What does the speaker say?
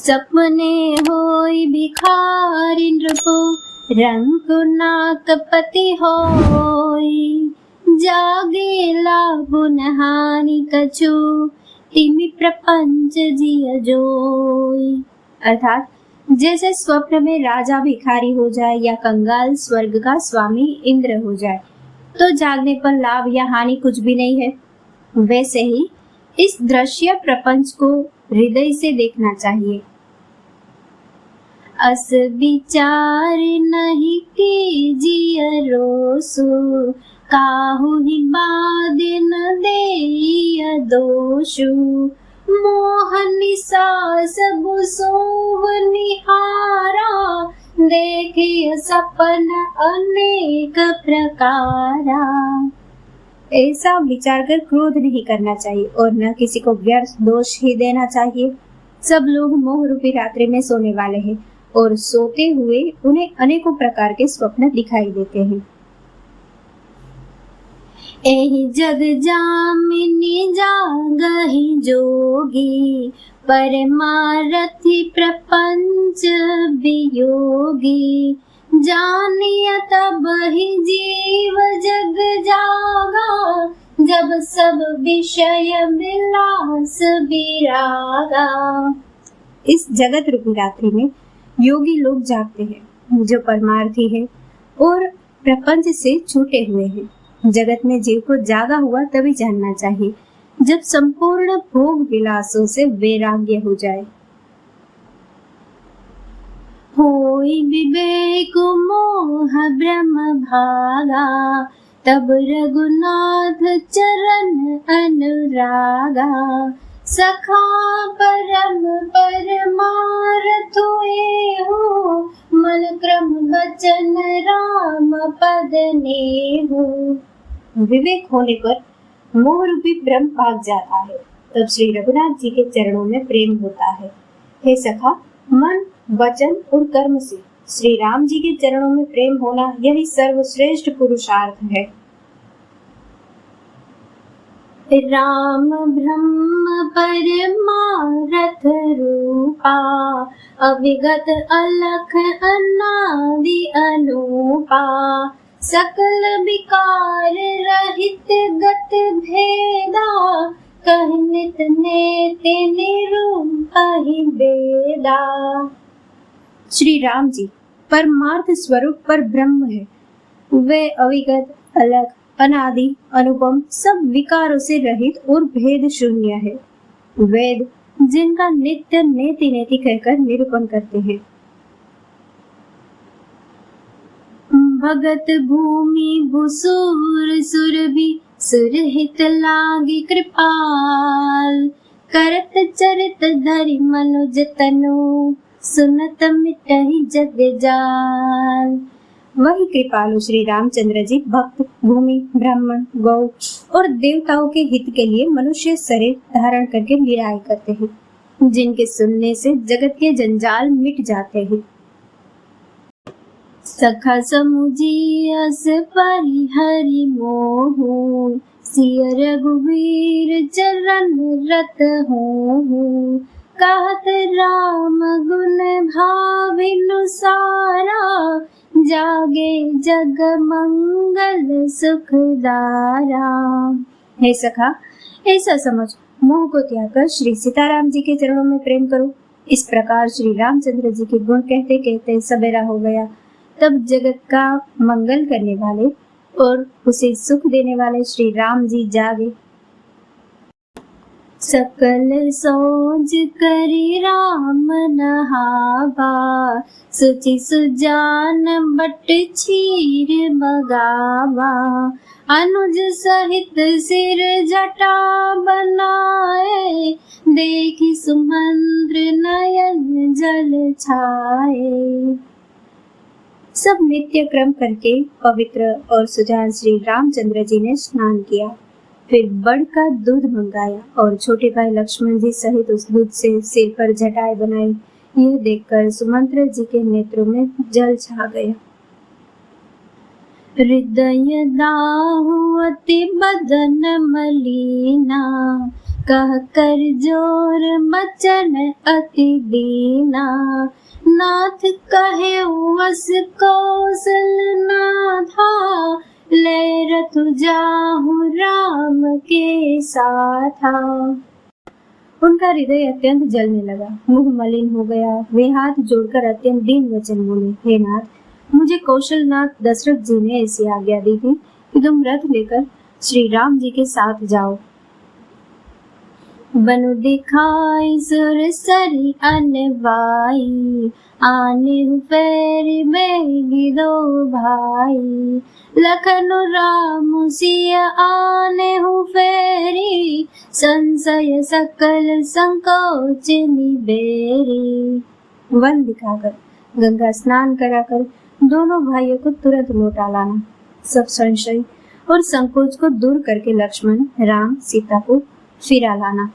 सपने होई भिखारी नृपो रंकुनाकपति होई। जागेला गुण हानि कछु तिमि प्रपंच जिय जोई। अर्थात जैसे स्वप्न में राजा भिखारी हो जाए या कंगाल स्वर्ग का स्वामी इंद्र हो जाए तो जागने पर लाभ या हानि कुछ भी नहीं है, वैसे ही इस दृश्य प्रपंच को हृदय से देखना चाहिए। अस विचार नहीं कीजिए रोसु, काहू ही बाद न देय दोषु। मोहनि सास बुसोव निहारा, देखिए सपन अनेक प्रकारा। ऐसा विचार कर क्रोध नहीं करना चाहिए और न किसी को व्यर्थ दोष ही देना चाहिए। सब लोग मोह रूपी रात्रि में सोने वाले हैं और सोते हुए उन्हें अनेकों प्रकार के स्वप्न दिखाई देते हैं। एहि जग जामिनी जागहि जोगी, परमारथि प्रपंच वियोगी। जानिय तब ही जीव जग जागा, जब सब विषय विलास विरागा। इस जगत रूपी रात्रि में योगी लोग जागते हैं जो परमार्थी है और प्रपंच से छूटे हुए हैं। जगत में जीव को जागा हुआ तभी जानना चाहिए जब संपूर्ण भोग विलासों से वैराग्य हो जाए। होई विवेक मोह ब्रह्म भागा, तब रघुनाथ चरण अनुरागा। सखा परम परमार्थ हुए हो, मन क्रम वचन राम पद नेहु। विवेक होने पर मोह रूपी ब्रह्म भाग जाता है, तब श्री रघुनाथ जी के चरणों में प्रेम होता है। हे सखा, मन वचन और कर्म से श्री राम जी के चरणों में प्रेम होना यही सर्वश्रेष्ठ पुरुषार्थ है। राम ब्रह्म परमारथ रूपा, अविगत अलख अनादि अनूपा। सकल विकार रहित गत भेदा, कहनित नेति निरूपहि वेदा। श्री राम जी परमार्थ स्वरूप पर ब्रह्म है। वे अविगत अलग अनादि अनुपम सब विकारों से रहित और भेद शून्य है। वेद जिनका नित्य नेति नेति कहकर निरूपण करते हैं। भगत भूमि भूसुर सुरभि सुरहित लागी कृपाल। करत चरित धरि मनुज तनु, सुनत मिटहि जग जाल। वही कृपालु श्री रामचंद्र जी भक्त भूमि ब्राह्मण गौ और देवताओं के हित के लिए मनुष्य शरीर धारण करके लीलाएं करते हैं, जिनके सुनने से जगत के जंजाल मिट जाते हैं। सखा समुझी अस परिहरि मोहु, सिय रघुवीर चरण रत होहु। कहत राम गुण भाविनुसारा, जागे जग मंगल सुखदारा। हे सखा, ऐसा समझ मोह को त्याग कर श्री सीताराम जी के चरणों में प्रेम करो। इस प्रकार श्री रामचंद्र जी के गुण कहते कहते सवेरा हो गया। तब जगत का मंगल करने वाले और उसे सुख देने वाले श्री राम जी जागे। सकल सोज करी राम नहावा, सुचि सुजान बट चीर मगावा। अनुज सहित सिर जटा बनाए, देखी सुमंद्र नयन जल छाए। सब नित्य क्रम करके पवित्र और सुजान श्री रामचंद्र जी ने स्नान किया, फिर बड़ का दूध मंगाया और छोटे भाई लक्ष्मण जी सहित उस दूध से सिर पर जटाएं बनाई। यह देखकर सुमंत्र जी के नेत्रों में जल छा गया। हृदय दाहु अति बदन मलिना, कह कर जोर बचन अति दीना। नाथ कहे वस कौशल नाथा, ले रथ जाहु राम के साथा। उनका हृदय अत्यंत जलने लगा, मुंह मलिन हो गया। वे हाथ जोड़कर अत्यंत दीन वचन बोले, हे नाथ, मुझे कौशलनाथ दशरथ जी ने ऐसी आज्ञा दी थी कि तुम रथ लेकर श्री राम जी के साथ जाओ। बनु दिखाई सुर सरी अनवाई, आने फेरी बेगी दो भाई। लखन राम सिया आने फेरी, संशय सकल संकोच निबेरी। वन दिखाकर गंगा स्नान कराकर दोनों भाइयों को तुरंत लौटा लाना। सब संशय और संकोच को दूर करके लक्ष्मण, राम, सीता को फिरा लाना।